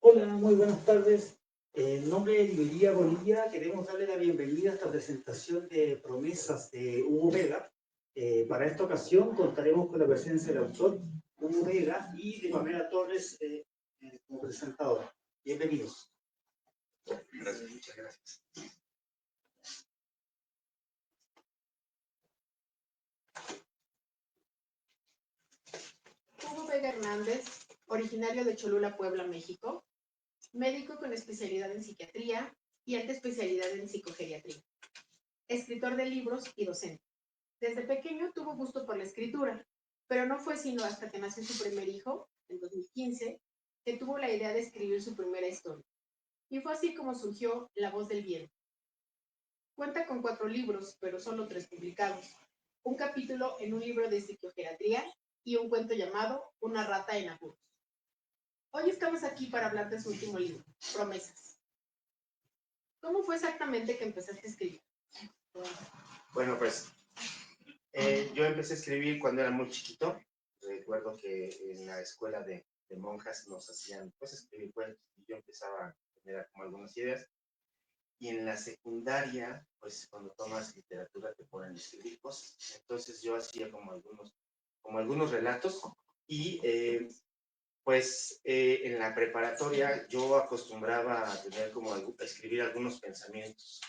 Hola, muy buenas tardes. En nombre de Librería Bolivia queremos darle la bienvenida a esta presentación de promesas de Hugo Vega. Para esta ocasión contaremos con la presencia del autor Hugo Vega y de Pamela Torres como presentadora. Bienvenidos. Gracias, muchas gracias. Hugo Vega Hernández, originario de Cholula, Puebla, México, médico con especialidad en psiquiatría y alta especialidad en psicogeriatría, escritor de libros y docente. Desde pequeño tuvo gusto por la escritura, pero no fue sino hasta que nació su primer hijo, en 2015, que tuvo la idea de escribir su primera historia. Y fue así como surgió La Voz del Viento. Cuenta con 4 libros, pero solo 3 publicados. Un capítulo en un libro de psicogeriatría y un cuento llamado Una rata en apuros. Hoy estamos aquí para hablar de su último libro, Promesas. ¿Cómo fue exactamente que empezaste a escribir? Bueno, pues yo empecé a escribir cuando era muy chiquito. Recuerdo que en la escuela de monjas nos hacían pues escribir cuentos y yo empezaba a tener como algunas ideas. Y en la secundaria, pues cuando tomas literatura te ponen a escribir cosas. Entonces yo hacía como algunos relatos y pues en la preparatoria yo acostumbraba a tener a escribir algunos pensamientos,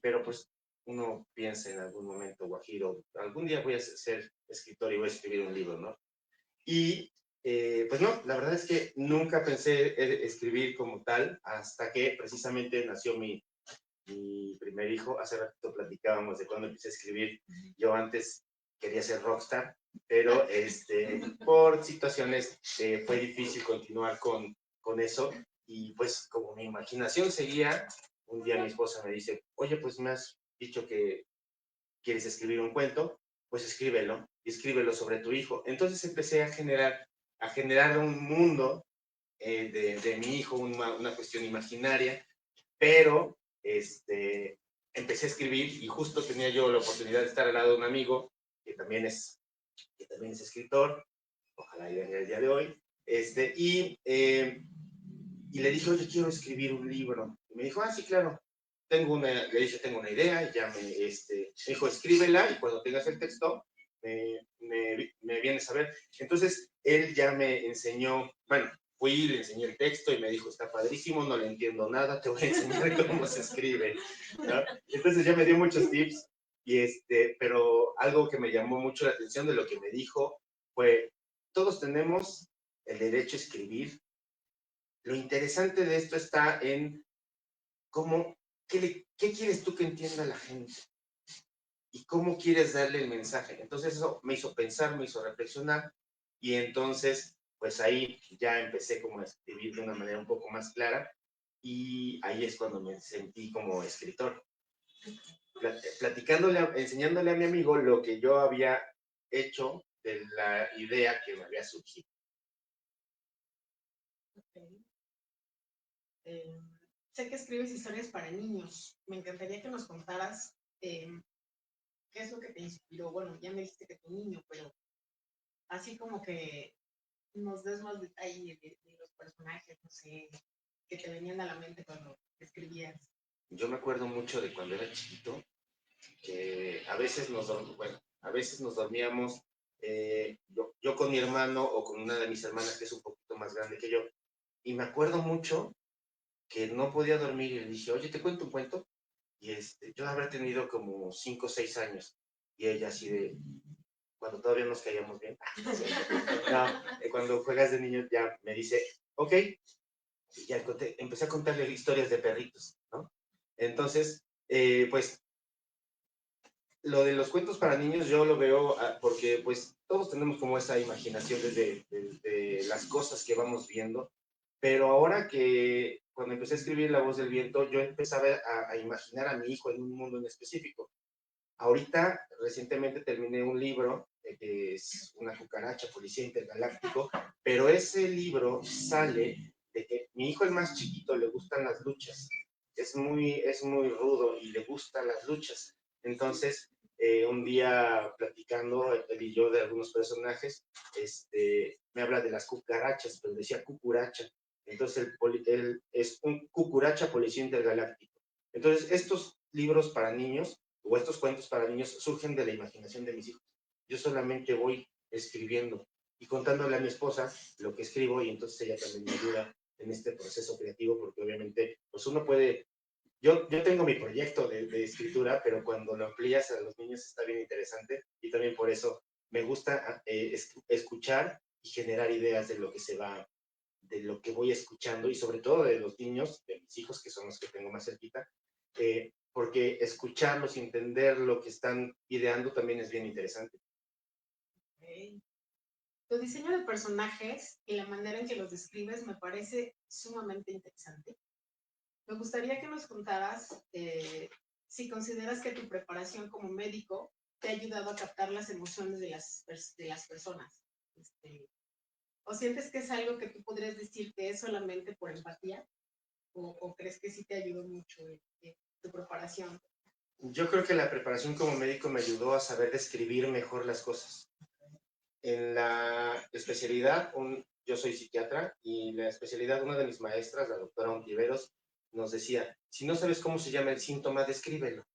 pero pues uno piensa en algún momento, guajiro, algún día voy a ser escritor y voy a escribir un libro, ¿no? Y pues no, la verdad es que nunca pensé escribir como tal hasta que precisamente nació mi primer hijo. Hace ratito platicábamos de cuando empecé a escribir. Yo antes quería ser rockstar, pero por situaciones fue difícil continuar con eso. Y pues como mi imaginación seguía, un día mi esposa me dice, oye, pues me has dicho que quieres escribir un cuento, pues escríbelo, y escríbelo sobre tu hijo. Entonces empecé a generar un mundo de mi hijo, una cuestión imaginaria, pero empecé a escribir y justo tenía yo la oportunidad de estar al lado de un amigo que también es escritor, ojalá llegue el día de hoy, y le dije, oye, quiero escribir un libro. Y me dijo, sí, claro, le dije, tengo una idea, y ya me dijo, escríbela, y cuando tengas el texto, me vienes a ver. Entonces, él ya me enseñó, bueno, fui, le enseñé el texto y me dijo, está padrísimo, no le entiendo nada, te voy a enseñar cómo se escribe, ¿no? Entonces ya me dio muchos tips, pero algo que me llamó mucho la atención de lo que me dijo fue, todos tenemos el derecho a escribir. Lo interesante de esto está en qué quieres tú que entienda la gente y cómo quieres darle el mensaje. Entonces eso me hizo pensar, me hizo reflexionar, y entonces pues ahí ya empecé como a escribir de una manera un poco más clara, y ahí es cuando me sentí como escritor. Enseñándole a mi amigo lo que yo había hecho de la idea que me había surgido. Okay. Sé que escribes historias para niños. Me encantaría que nos contaras qué es lo que te inspiró. Bueno, ya me dijiste que tu niño, pero así como que nos des más detalle de los personajes, no sé, que te venían a la mente cuando escribías. Yo me acuerdo mucho de cuando era chiquito, que a veces nos dormíamos, yo con mi hermano o con una de mis hermanas que es un poquito más grande que yo, y me acuerdo mucho que no podía dormir y le dije, oye, ¿te cuento un cuento? Y yo habré tenido como 5 o 6 años, y ella así de, cuando todavía nos caíamos bien, no, cuando juegas de niño ya me dice, ok, y ya empecé a contarle historias de perritos, ¿no? Entonces, pues lo de los cuentos para niños yo lo veo porque pues todos tenemos como esa imaginación desde las cosas que vamos viendo, pero ahora que cuando empecé a escribir La Voz del Viento, yo empezaba a imaginar a mi hijo en un mundo en específico. Ahorita, recientemente terminé un libro que es una cucaracha, policía intergaláctico, pero ese libro sale de que mi hijo, el más chiquito, le gustan las luchas. Es muy rudo y le gustan las luchas. Entonces, un día platicando él y yo de algunos personajes, me habla de las cucarachas, pero decía cucuracha. Entonces, él es un cucaracha policía intergaláctico. Entonces, estos libros para niños, o estos cuentos para niños, surgen de la imaginación de mis hijos. Yo solamente voy escribiendo y contándole a mi esposa lo que escribo, y entonces ella también me ayuda en este proceso creativo, porque obviamente, pues uno puede, yo tengo mi proyecto de escritura, pero cuando lo amplías a los niños está bien interesante, y también por eso me gusta escuchar y generar ideas de lo que se va, de lo que voy escuchando, y sobre todo de los niños, de mis hijos, que son los que tengo más cerquita, porque escucharlos y entender lo que están ideando también es bien interesante. Okay. Tu diseño de personajes y la manera en que los describes me parece sumamente interesante. Me gustaría que nos contaras si consideras que tu preparación como médico te ha ayudado a captar las emociones de las personas. ¿O sientes que es algo que tú podrías decir que es solamente por empatía? ¿O crees que sí te ayudó mucho tu preparación? Yo creo que la preparación como médico me ayudó a saber describir mejor las cosas. En la especialidad, yo soy psiquiatra, y la especialidad, una de mis maestras, la doctora Ontiveros, nos decía, si no sabes cómo se llama el síntoma, descríbelo.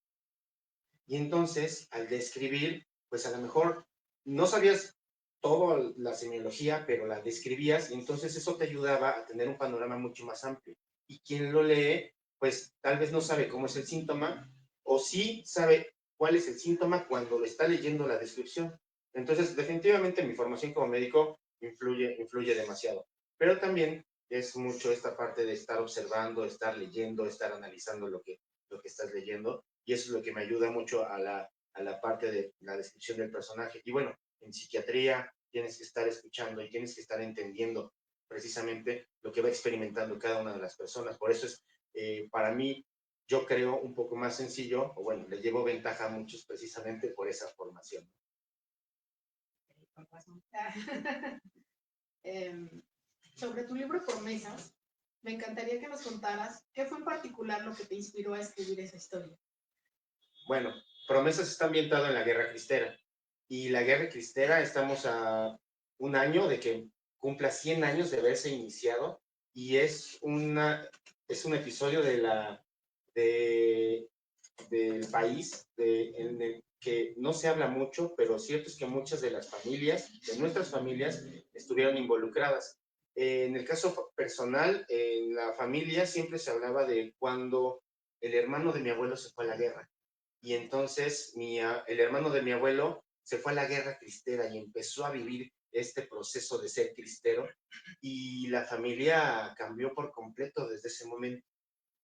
Y entonces, al describir, pues a lo mejor no sabías toda la semiología, pero la describías, y entonces eso te ayudaba a tener un panorama mucho más amplio. Y quien lo lee, pues tal vez no sabe cómo es el síntoma, o sí sabe cuál es el síntoma cuando lo está leyendo la descripción. Entonces, definitivamente mi formación como médico influye demasiado. Pero también es mucho esta parte de estar observando, estar leyendo, estar analizando lo que estás leyendo, y eso es lo que me ayuda mucho a la parte de la descripción del personaje. Y bueno, en psiquiatría tienes que estar escuchando y tienes que estar entendiendo precisamente lo que va experimentando cada una de las personas. Por eso es, para mí, yo creo un poco más sencillo, o bueno, le llevo ventaja a muchos precisamente por esa formación. Sobre tu libro Promesas, me encantaría que nos contaras qué fue en particular lo que te inspiró a escribir esa historia. Bueno, Promesas está ambientado en la Guerra Cristera, y la Guerra Cristera estamos a un año de que cumpla 100 años de haberse iniciado, y es un episodio del país en el que no se habla mucho, pero cierto es que muchas de las familias, de nuestras familias, estuvieron involucradas. En el caso personal, en la familia siempre se hablaba de cuando el hermano de mi abuelo se fue a la guerra, y entonces el hermano de mi abuelo se fue a la Guerra Cristera y empezó a vivir este proceso de ser cristero, y la familia cambió por completo desde ese momento.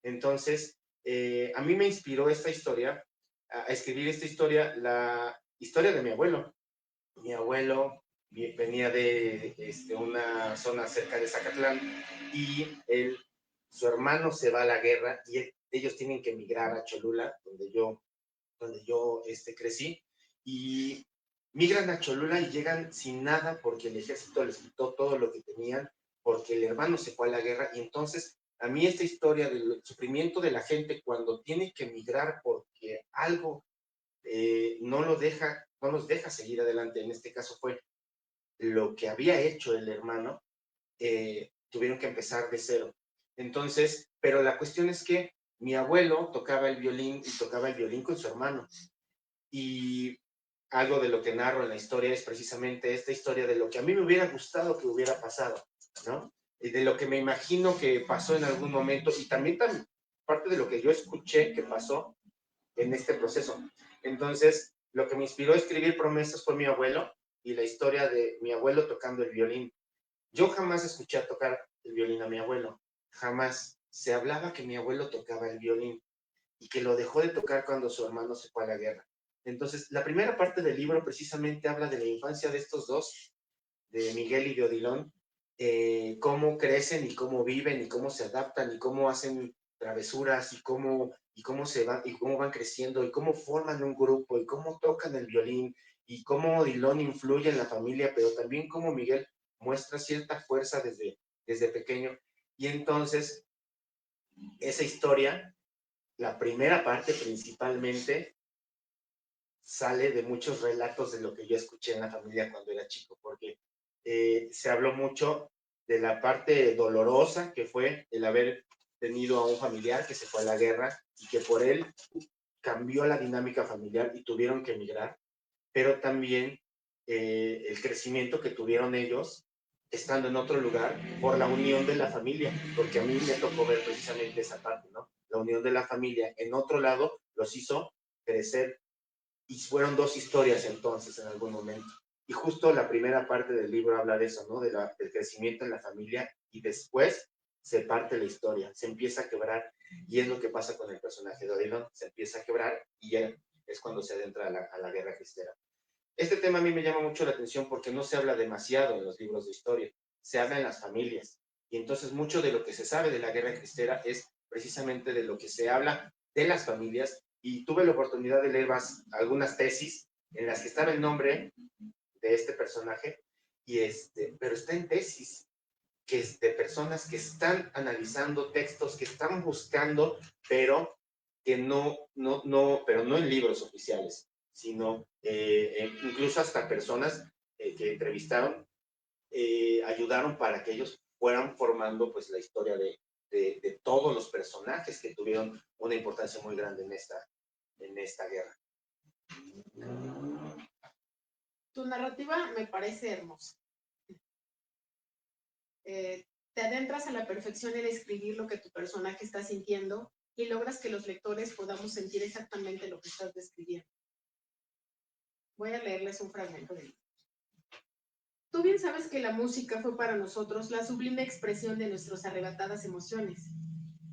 Entonces, a mí me inspiró esta historia, a escribir esta historia, la historia de mi abuelo. Mi abuelo venía de una zona cerca de Zacatlán, y su hermano se va a la guerra, y ellos tienen que emigrar a Cholula, donde yo crecí, y migran a Cholula y llegan sin nada porque el ejército les quitó todo lo que tenían, porque el hermano se fue a la guerra. Y entonces a mí esta historia del sufrimiento de la gente cuando tiene que emigrar porque algo no los deja seguir adelante, en este caso fue lo que había hecho el hermano, tuvieron que empezar de cero. Entonces, pero la cuestión es que mi abuelo tocaba el violín, y tocaba el violín con su hermano. Y algo de lo que narro en la historia es precisamente esta historia de lo que a mí me hubiera gustado que hubiera pasado, ¿no? Y de lo que me imagino que pasó en algún momento, y también parte de lo que yo escuché que pasó en este proceso. Entonces, lo que me inspiró a escribir Promesas fue mi abuelo, y la historia de mi abuelo tocando el violín. Yo jamás escuché a tocar el violín a mi abuelo, jamás. Se hablaba que mi abuelo tocaba el violín, y que lo dejó de tocar cuando su hermano se fue a la guerra. Entonces, la primera parte del libro precisamente habla de la infancia de estos dos, de Miguel y de Odilon, cómo crecen y cómo viven y cómo se adaptan y cómo hacen travesuras y cómo se van y cómo van creciendo y cómo forman un grupo y cómo tocan el violín y cómo Odilon influye en la familia, pero también cómo Miguel muestra cierta fuerza desde pequeño. Y entonces, esa historia, la primera parte principalmente, sale de muchos relatos de lo que yo escuché en la familia cuando era chico, porque se habló mucho de la parte dolorosa que fue el haber tenido a un familiar que se fue a la guerra y que por él cambió la dinámica familiar y tuvieron que emigrar, pero también el crecimiento que tuvieron ellos estando en otro lugar por la unión de la familia, porque a mí me tocó ver precisamente esa parte, ¿no? La unión de la familia en otro lado los hizo crecer y fueron dos historias entonces en algún momento. Y justo la primera parte del libro habla de eso, ¿no? Del crecimiento en la familia y después se parte la historia, se empieza a quebrar y es lo que pasa con el personaje de Odilon, se empieza a quebrar y ya es cuando se adentra a la guerra cristera. Este tema a mí me llama mucho la atención porque no se habla demasiado en los libros de historia, se habla en las familias. Y entonces mucho de lo que se sabe de la guerra cristera es precisamente de lo que se habla de las familias. Y tuve la oportunidad de leer algunas tesis en las que estaba el nombre de este personaje, pero está en tesis que es de personas que están analizando textos, que están buscando, pero que pero no en libros oficiales, sino incluso hasta personas que entrevistaron ayudaron para que ellos fueran formando pues la historia de todos los personajes que tuvieron una importancia muy grande en esta guerra. Tu narrativa me parece hermosa. Te adentras a la perfección en escribir lo que tu personaje está sintiendo y logras que los lectores podamos sentir exactamente lo que estás describiendo. Voy a leerles un fragmento del libro. Tú bien sabes que la música fue para nosotros la sublime expresión de nuestras arrebatadas emociones.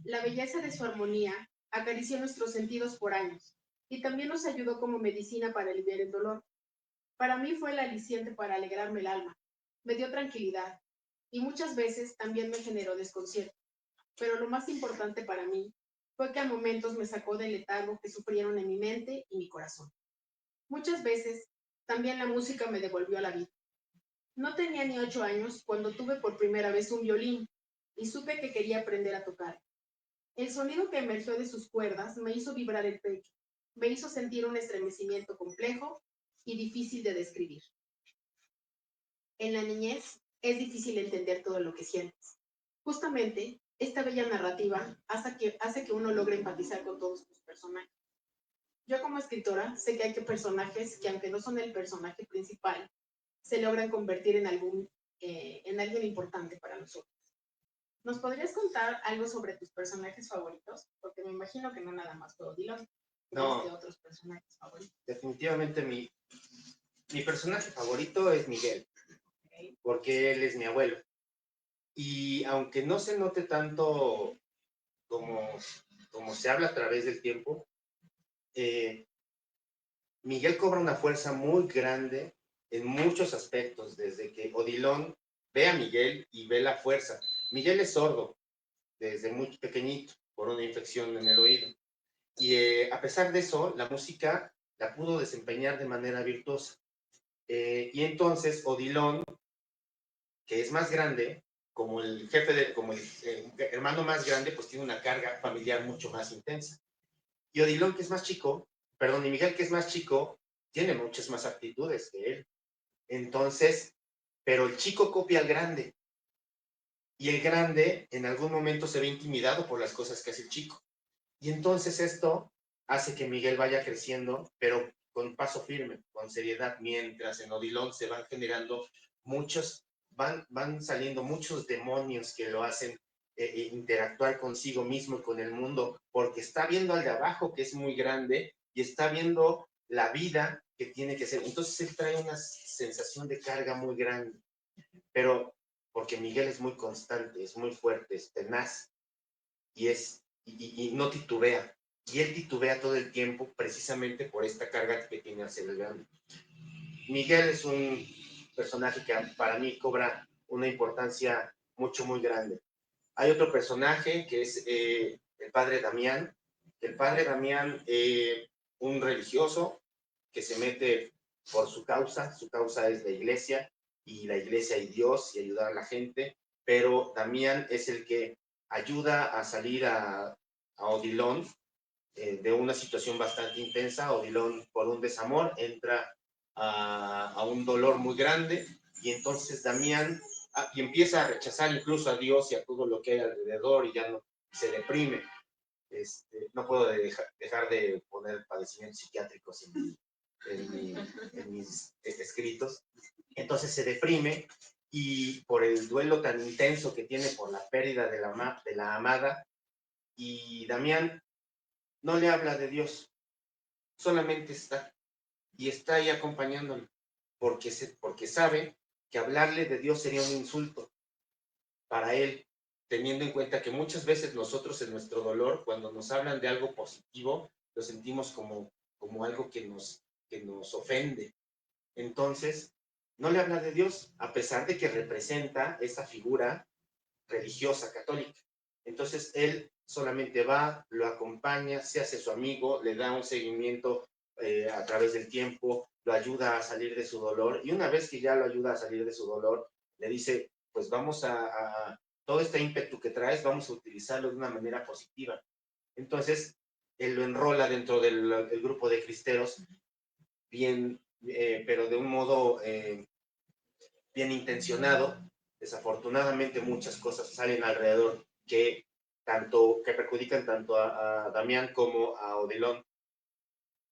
La belleza de su armonía acarició nuestros sentidos por años y también nos ayudó como medicina para aliviar el dolor. Para mí fue el aliciente para alegrarme el alma, me dio tranquilidad y muchas veces también me generó desconcierto. Pero lo más importante para mí fue que a momentos me sacó del letargo que sufrieron en mi mente y mi corazón. Muchas veces también la música me devolvió a la vida. No tenía ni 8 años cuando tuve por primera vez un violín y supe que quería aprender a tocar. El sonido que emergió de sus cuerdas me hizo vibrar el pecho, me hizo sentir un estremecimiento complejo y difícil de describir. En la niñez es difícil entender todo lo que sientes. Justamente, esta bella narrativa hace que uno logre empatizar con todos tus personajes. Yo como escritora sé que hay personajes que aunque no son el personaje principal, se logran convertir en alguien importante para nosotros. ¿Nos podrías contar algo sobre tus personajes favoritos? Porque me imagino que no nada más fue Odilon, No, de otros personajes favoritos. Definitivamente mi personaje favorito es Miguel, okay, porque él es mi abuelo. Y aunque no se note tanto como se habla a través del tiempo, Miguel cobra una fuerza muy grande en muchos aspectos, desde que Odilon ve a Miguel y ve la fuerza. Miguel es sordo desde muy pequeñito por una infección en el oído. Y a pesar de eso, la música la pudo desempeñar de manera virtuosa. Y entonces Odilon, que es más grande, como el jefe, como el hermano más grande, pues tiene una carga familiar mucho más intensa. Y Odilon, que es más chico, y Miguel, que es más chico, tiene muchas más aptitudes que él. Entonces, pero el chico copia al grande. Y el grande en algún momento se ve intimidado por las cosas que hace el chico. Y entonces esto hace que Miguel vaya creciendo, pero con paso firme, con seriedad, mientras en Odilon se van generando van saliendo muchos demonios que lo hacen interactuar consigo mismo y con el mundo, porque está viendo al de abajo, que es muy grande, y está viendo la vida que tiene que ser. Entonces él trae una sensación de carga muy grande, pero porque Miguel es muy constante, es muy fuerte, es tenaz, y no titubea. Y él titubea todo el tiempo precisamente por esta carga que tiene hacia el grande. Miguel es un personaje que para mí cobra una importancia muy grande. Hay otro personaje que es el padre Damián. El padre Damián, un religioso que se mete por su causa es la iglesia y Dios y ayudar a la gente, pero Damián es el que ayuda a salir a Odilon de una situación bastante intensa. Odilon, por un desamor, entra a un dolor muy grande y entonces Damián y empieza a rechazar incluso a Dios y a todo lo que hay alrededor y ya no se deprime. No puedo dejar de poner padecimientos psiquiátricos en mis escritos. Entonces se deprime y por el duelo tan intenso que tiene por la pérdida de la amada, y Damián no le habla de Dios, solamente está ahí acompañándolo, porque sabe que hablarle de Dios sería un insulto para él, teniendo en cuenta que muchas veces nosotros en nuestro dolor, cuando nos hablan de algo positivo, lo sentimos como algo que nos ofende. Entonces, no le habla de Dios, a pesar de que representa esa figura religiosa católica. Entonces, él solamente va, lo acompaña, se hace su amigo, le da un seguimiento a través del tiempo, lo ayuda a salir de su dolor, y una vez que ya lo ayuda a salir de su dolor, le dice, pues vamos todo este ímpetu que traes, vamos a utilizarlo de una manera positiva. Entonces, él lo enrola dentro del grupo de cristeros, bien, pero de un modo bien intencionado. Desafortunadamente muchas cosas salen alrededor que perjudican tanto a Damián como a Odilon.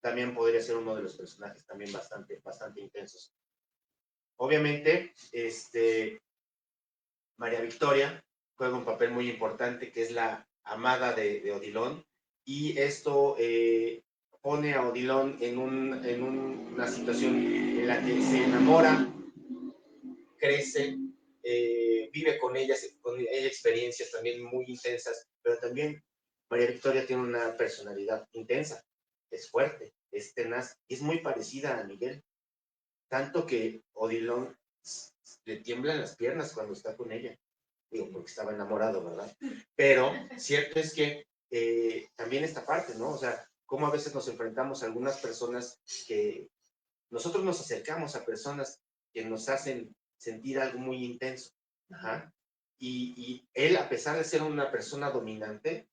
También podría ser uno de los personajes también bastante intensos. Obviamente, María Victoria juega un papel muy importante, que es la amada de Odilon, y esto pone a Odilon en una situación en la que se enamora, crece, vive con ella experiencias también muy intensas, pero también María Victoria tiene una personalidad intensa, es fuerte, es tenaz, y es muy parecida a Miguel, tanto que Odilon le tiemblan las piernas cuando está con ella, digo, porque estaba enamorado, ¿verdad? Pero cierto es que también esta parte, ¿no? O sea, cómo a veces nos enfrentamos a algunas personas que nosotros nos acercamos a personas que nos hacen sentir algo muy intenso. Ajá. Y él, a pesar de ser una persona dominante,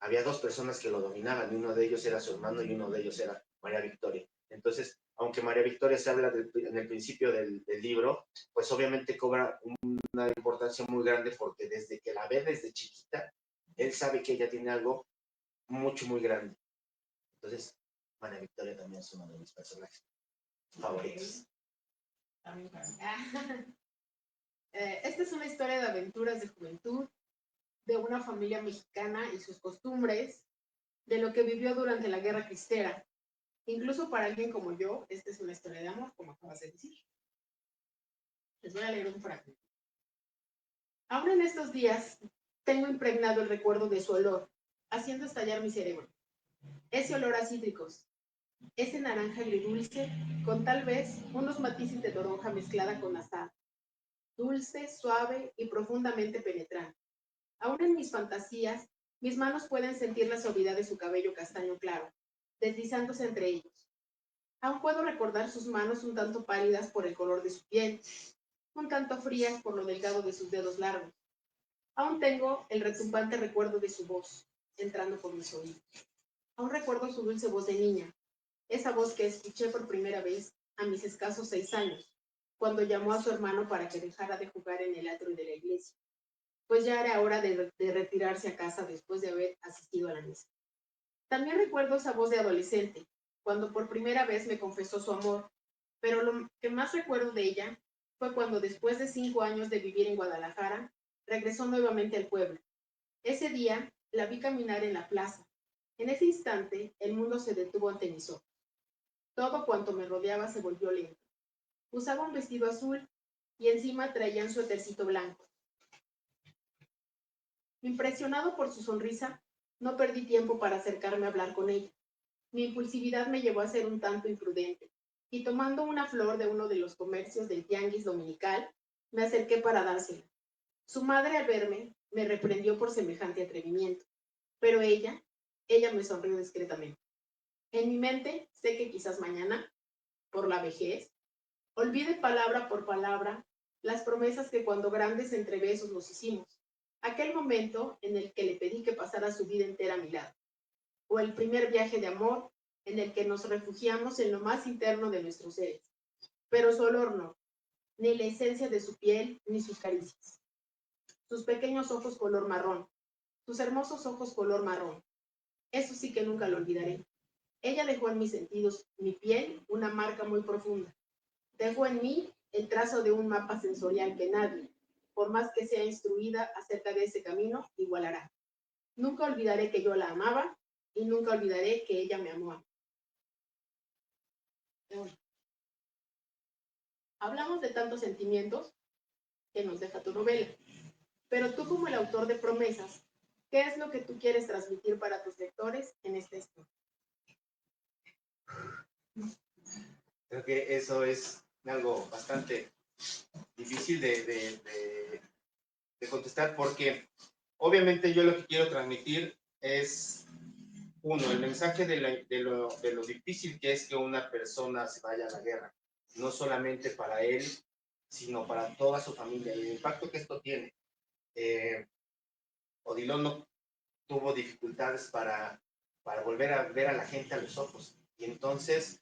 había dos personas que lo dominaban, y uno de ellos era su hermano y uno de ellos era María Victoria. Entonces, aunque María Victoria se habla en el principio del libro, pues obviamente cobra una importancia muy grande, porque desde que la ve desde chiquita, él sabe que ella tiene algo muy grande. Entonces, María Victoria también es uno de mis personajes favoritos. Esta es una historia de aventuras de juventud, de una familia mexicana y sus costumbres, de lo que vivió durante la Guerra Cristera. Incluso para alguien como yo, esta es una historia de amor, como acabas de decir. Les voy a leer un fragmento. Aún en estos días, tengo impregnado el recuerdo de su olor, haciendo estallar mi cerebro. Ese olor a cítricos, ese naranja agridulce, con tal vez unos matices de toronja mezclada con azahar. Dulce, suave y profundamente penetrante. Aún en mis fantasías, mis manos pueden sentir la suavidad de su cabello castaño claro, deslizándose entre ellos. Aún puedo recordar sus manos un tanto pálidas por el color de su piel, un tanto frías por lo delgado de sus dedos largos. Aún tengo el retumbante recuerdo de su voz, entrando por mis oídos. Aún recuerdo su dulce voz de niña, esa voz que escuché por primera vez a mis escasos 6 años, cuando llamó a su hermano para que dejara de jugar en el atrio de la iglesia, pues ya era hora de retirarse a casa después de haber asistido a la misa. También recuerdo esa voz de adolescente, cuando por primera vez me confesó su amor, pero lo que más recuerdo de ella fue cuando, después de 5 años de vivir en Guadalajara, regresó nuevamente al pueblo. Ese día la vi caminar en la plaza. En ese instante el mundo se detuvo ante mis ojos. Todo cuanto me rodeaba se volvió lento. Usaba un vestido azul y encima traía un suétercito blanco. Impresionado por su sonrisa, no perdí tiempo para acercarme a hablar con ella. Mi impulsividad me llevó a ser un tanto imprudente, y tomando una flor de uno de los comercios del tianguis dominical, me acerqué para dársela. Su madre, al verme, me reprendió por semejante atrevimiento, pero ella me sonrió discretamente. En mi mente, sé que quizás mañana, por la vejez, olvide palabra por palabra las promesas que cuando grandes entre besos nos hicimos, aquel momento en el que le pedí que pasara su vida entera a mi lado, o el primer viaje de amor en el que nos refugiamos en lo más interno de nuestros seres. Pero su olor no. ni la esencia de su piel, ni sus caricias. Sus pequeños ojos color marrón, sus hermosos ojos color marrón. Eso sí que nunca lo olvidaré. Ella dejó en mis sentidos, mi piel, una marca muy profunda. Dejó en mí el trazo de un mapa sensorial que nadie, por más que sea instruida acerca de ese camino, igualará. Nunca olvidaré que yo la amaba y nunca olvidaré que ella me amó a mí. Bueno, hablamos de tantos sentimientos que nos deja tu novela, pero tú como el autor de Promesas, ¿qué es lo que tú quieres transmitir para tus lectores en esta historia? Creo que eso es algo bastante difícil de contestar porque obviamente yo lo que quiero transmitir es, uno, el mensaje de lo difícil que es que una persona se vaya a la guerra, no solamente para él, sino para toda su familia, y el impacto que esto tiene. Odilon no tuvo dificultades para volver a ver a la gente a los ojos, y entonces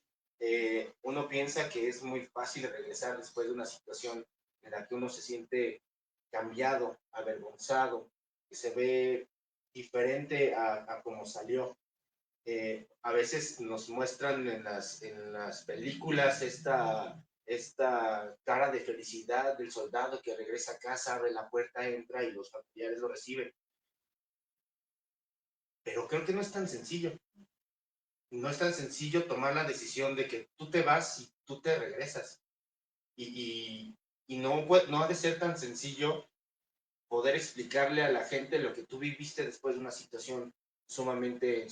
uno piensa que es muy fácil regresar después de una situación en la que uno se siente cambiado, avergonzado, que se ve diferente a como salió. A veces nos muestran en las películas esta cara de felicidad del soldado que regresa a casa, abre la puerta, entra y los familiares lo reciben. Pero creo que no es tan sencillo. No es tan sencillo tomar la decisión de que tú te vas y tú te regresas. Y no ha de ser tan sencillo poder explicarle a la gente lo que tú viviste después de una situación sumamente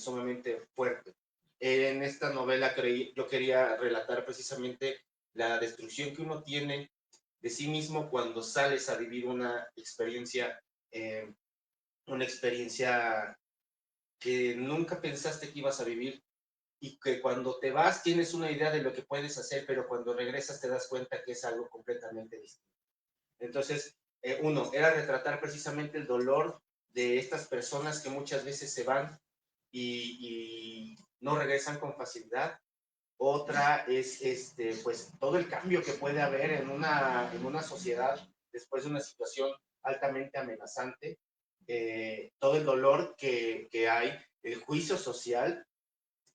fuerte. En esta novela yo quería relatar precisamente la destrucción que uno tiene de sí mismo cuando sales a vivir una experiencia que nunca pensaste que ibas a vivir, y que cuando te vas tienes una idea de lo que puedes hacer, pero cuando regresas te das cuenta que es algo completamente distinto. Entonces, uno, era retratar precisamente el dolor de estas personas que muchas veces se van y no regresan con facilidad. Otra es pues todo el cambio que puede haber en una sociedad después de una situación altamente amenazante, todo el dolor que hay, el juicio social.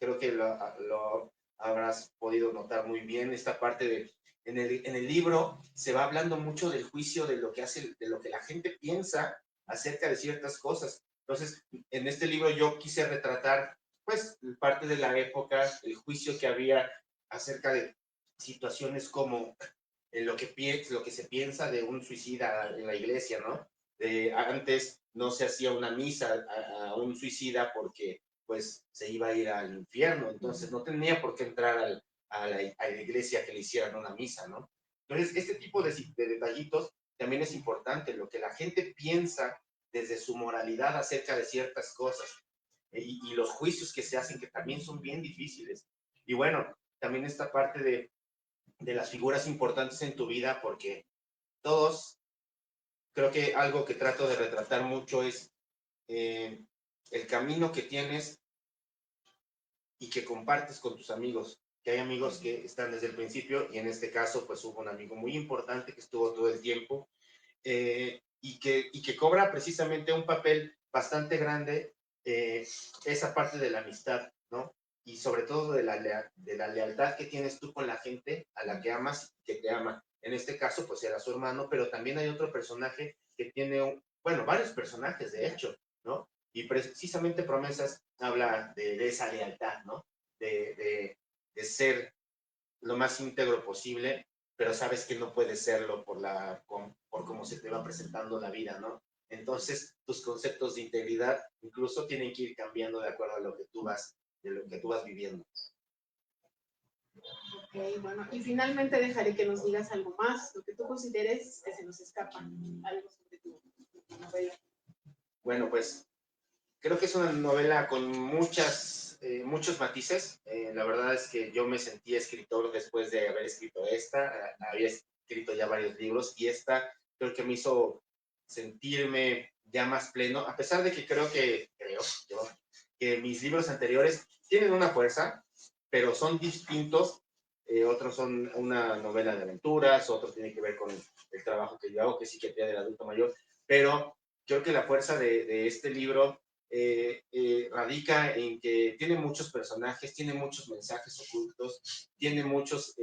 Creo que lo habrás podido notar muy bien, esta parte en el libro se va hablando mucho del juicio, de lo que la gente piensa acerca de ciertas cosas. Entonces, en este libro yo quise retratar, pues, parte de la época, el juicio que había acerca de situaciones como lo que se piensa de un suicida en la iglesia, ¿no? Antes no se hacía una misa a un suicida porque pues se iba a ir al infierno, entonces no tenía por qué entrar a la iglesia que le hicieran una misa, ¿no? Entonces, este tipo de detallitos también es importante, lo que la gente piensa desde su moralidad acerca de ciertas cosas, y los juicios que se hacen, que también son bien difíciles. Y bueno, también esta parte de las figuras importantes en tu vida, porque todos, creo que algo que trato de retratar mucho es el camino que tienes y que compartes con tus amigos, que hay amigos que están desde el principio, y en este caso pues hubo un amigo muy importante que estuvo todo el tiempo, y que cobra precisamente un papel bastante grande, esa parte de la amistad, ¿no? Y sobre todo de la lealtad que tienes tú con la gente a la que amas y que te ama. En este caso, pues era su hermano, pero también hay otro personaje que tiene, bueno, varios personajes, de hecho, ¿no? Y precisamente Promesas habla de esa lealtad, ¿no? De ser lo más íntegro posible, pero sabes que no puedes serlo por cómo se te va presentando la vida, ¿no? Entonces, tus conceptos de integridad incluso tienen que ir cambiando de acuerdo a lo que tú vas viviendo. Ok, bueno, y finalmente dejaré que nos digas algo más, lo que tú consideres que se nos escapa, algo sobre tu novela. Bueno, pues creo que es una novela con muchos matices. La verdad es que yo me sentí escritor después de haber escrito esta. Había escrito ya varios libros y esta creo que me hizo sentirme ya más pleno, a pesar de que creo yo que mis libros anteriores tienen una fuerza, pero son distintos otros son una novela de aventuras, otros tienen que ver con el trabajo que yo hago, que es psiquiatría del adulto mayor, pero creo que la fuerza de este libro radica en que tiene muchos personajes, tiene muchos mensajes ocultos, tiene muchas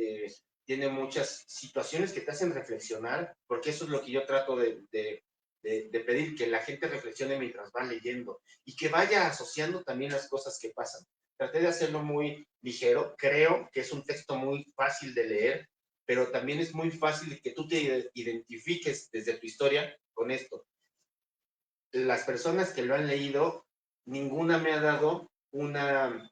situaciones que te hacen reflexionar, porque eso es lo que yo trato de pedir, que la gente reflexione mientras va leyendo y que vaya asociando también las cosas que pasan. Traté de hacerlo muy ligero, creo que es un texto muy fácil de leer, pero también es muy fácil que tú te identifiques desde tu historia con esto. Las personas que lo han leído, ninguna me ha dado una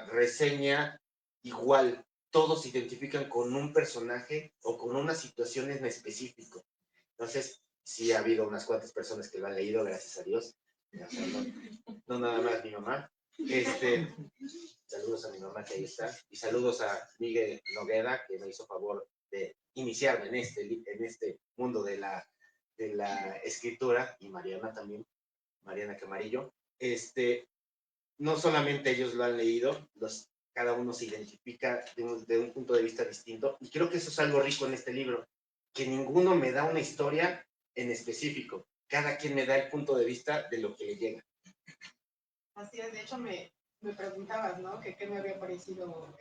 reseña igual. Todos se identifican con un personaje o con una situación en específico. Entonces, sí ha habido unas cuantas personas que lo han leído, gracias a Dios. O sea, no nada más mi mamá. Saludos a mi mamá que ahí está. Y saludos a Miguel Noguera, que me hizo favor de iniciarme en este mundo de la escritura, y Mariana también, Mariana Camarillo. No solamente ellos lo han leído, cada uno se identifica de un punto de vista distinto, y creo que eso es algo rico en este libro, que ninguno me da una historia en específico, cada quien me da el punto de vista de lo que le llega. Así es, de hecho me preguntabas, ¿no? Que qué me había parecido,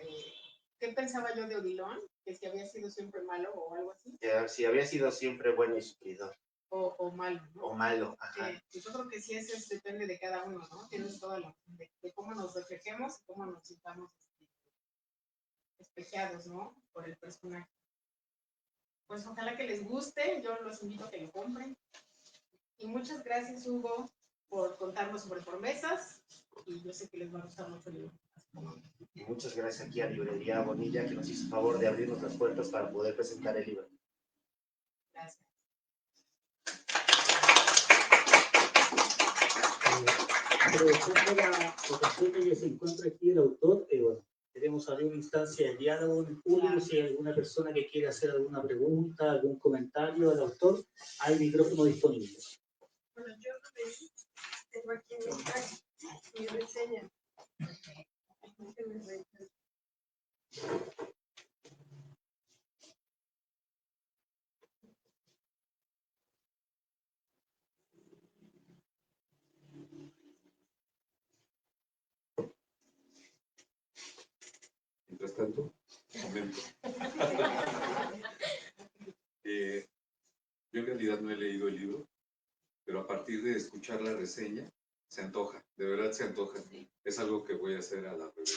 qué pensaba yo de Odilon, que si había sido siempre malo o algo así. Si había sido siempre bueno y sufridor. O malo, ¿no? O malo, ajá. Yo creo que sí, eso depende de cada uno, ¿no? Tienes todo de cómo nos reflejemos y cómo nos sintamos espejeados, ¿no? Por el personaje. Pues ojalá que les guste, yo los invito a que lo compren. Y muchas gracias, Hugo, por contarnos sobre promesas, y yo sé que les va a gustar mucho el libro. Y muchas gracias aquí a Librería Bonilla, que nos hizo el favor de abrirnos las puertas para poder presentar el libro. Gracias. Aprovechando la ocasión de que se encuentra aquí el autor, bueno, queremos abrir una instancia de diálogo en el público. Si hay alguna persona que quiera hacer alguna pregunta, algún comentario al autor, hay micrófono disponible. Bueno, yo tengo aquí mi reseña. Mientras tanto, comento. Yo en realidad no he leído el libro, pero a partir de escuchar la reseña, se antoja, de verdad se antoja. Es algo que voy a hacer a la brevedad.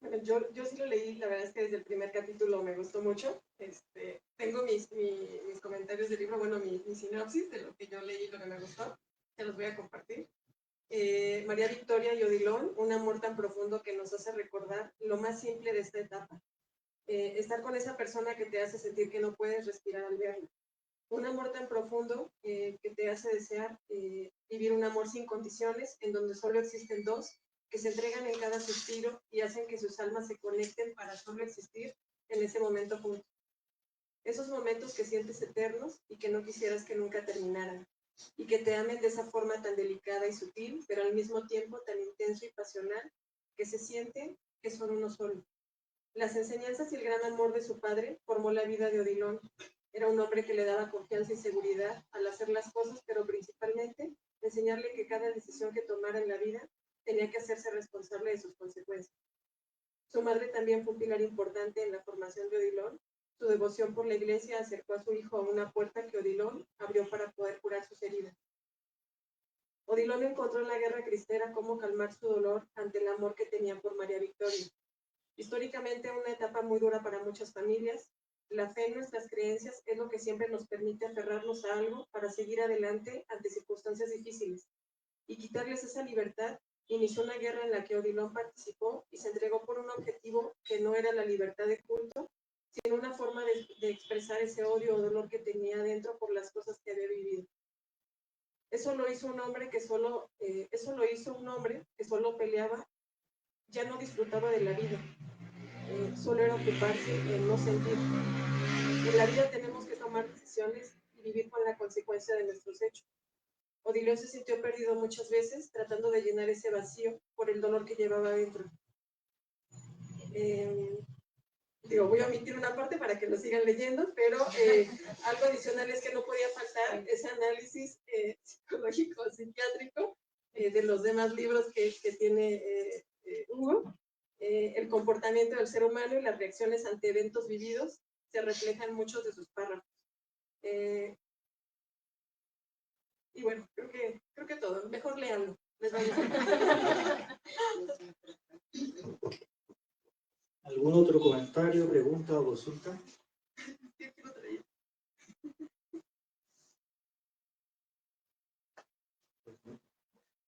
Bueno, yo sí lo leí, la verdad es que desde el primer capítulo me gustó mucho. Tengo mis comentarios del libro, bueno, mi sinopsis de lo que yo leí y lo que me gustó, se los voy a compartir. María Victoria y Odilon, un amor tan profundo que nos hace recordar lo más simple de esta etapa. Estar con esa persona que te hace sentir que no puedes respirar al verla. Un amor tan profundo que te hace desear vivir un amor sin condiciones, en donde solo existen dos, que se entregan en cada suspiro y hacen que sus almas se conecten para solo existir en ese momento juntos. Esos momentos que sientes eternos y que no quisieras que nunca terminaran, y que te amen de esa forma tan delicada y sutil, pero al mismo tiempo tan intenso y pasional, que se siente que son uno solo. Las enseñanzas y el gran amor de su padre formó la vida de Odilon. Era un hombre que le daba confianza y seguridad al hacer las cosas, pero principalmente enseñarle que cada decisión que tomara en la vida tenía que hacerse responsable de sus consecuencias. Su madre también fue un pilar importante en la formación de Odilon. Su devoción por la iglesia acercó a su hijo a una puerta que Odilon abrió para poder curar sus heridas. Odilon encontró en la guerra cristera cómo calmar su dolor ante el amor que tenía por María Victoria. Históricamente, una etapa muy dura para muchas familias, la fe en nuestras creencias es lo que siempre nos permite aferrarnos a algo para seguir adelante ante circunstancias difíciles. Y quitarles esa libertad inició una guerra en la que Odilon participó y se entregó por un objetivo que no era la libertad de culto, sino una forma de expresar ese odio o dolor que tenía dentro por las cosas que había vivido. Eso lo hizo un hombre que solo peleaba, ya no disfrutaba de la vida. Solo era ocuparse en no sentir. En la vida tenemos que tomar decisiones y vivir con la consecuencia de nuestros hechos. Odilon se sintió perdido muchas veces, tratando de llenar ese vacío por el dolor que llevaba adentro. Voy a omitir una parte para que lo sigan leyendo, pero algo adicional es que no podía faltar ese análisis psicológico, psiquiátrico de los demás libros que tiene Hugo. El comportamiento del ser humano y las reacciones ante eventos vividos se reflejan en muchos de sus párrafos. Y bueno, creo que todo. Mejor léanlo. Les va a gustar. ¿Algún otro comentario, pregunta o consulta?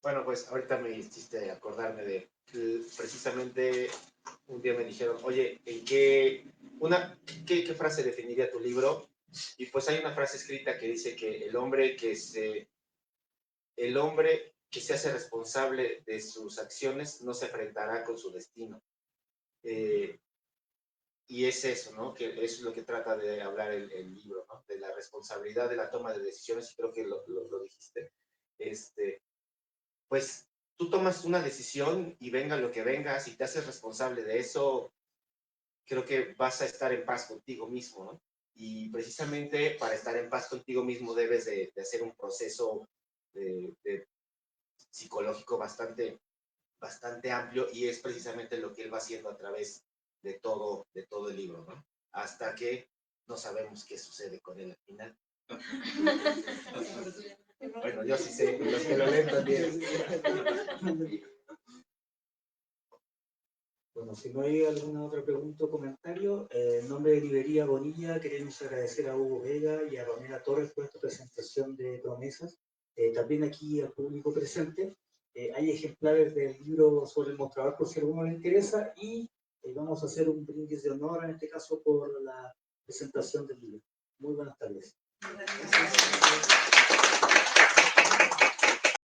Bueno, pues ahorita me hiciste acordarme de precisamente un día me dijeron, oye, ¿en qué frase definiría tu libro? Y pues hay una frase escrita que dice que el hombre que se hace responsable de sus acciones no se enfrentará con su destino. Y es eso, ¿no? Que es lo que trata de hablar el libro, ¿no? De la responsabilidad de la toma de decisiones, y creo que lo dijiste. Pues tú tomas una decisión y venga lo que venga, si te haces responsable de eso, creo que vas a estar en paz contigo mismo, ¿no? Y precisamente para estar en paz contigo mismo debes de hacer un proceso psicológico bastante amplio, y es precisamente lo que él va haciendo a través de todo el libro, ¿no? Hasta que no sabemos qué sucede con él al final. Bueno, yo sí sé, los que lo leen también. Bueno, si no hay alguna otra pregunta o comentario, en nombre de Librería Bonilla queremos agradecer a Hugo Vega y a Pamela Torres por esta presentación de promesas. También aquí al público presente. Hay ejemplares del libro sobre el mostrador por si a alguno le interesa, y vamos a hacer un brindis de honor en este caso por la presentación del libro. Muy buenas tardes. Gracias.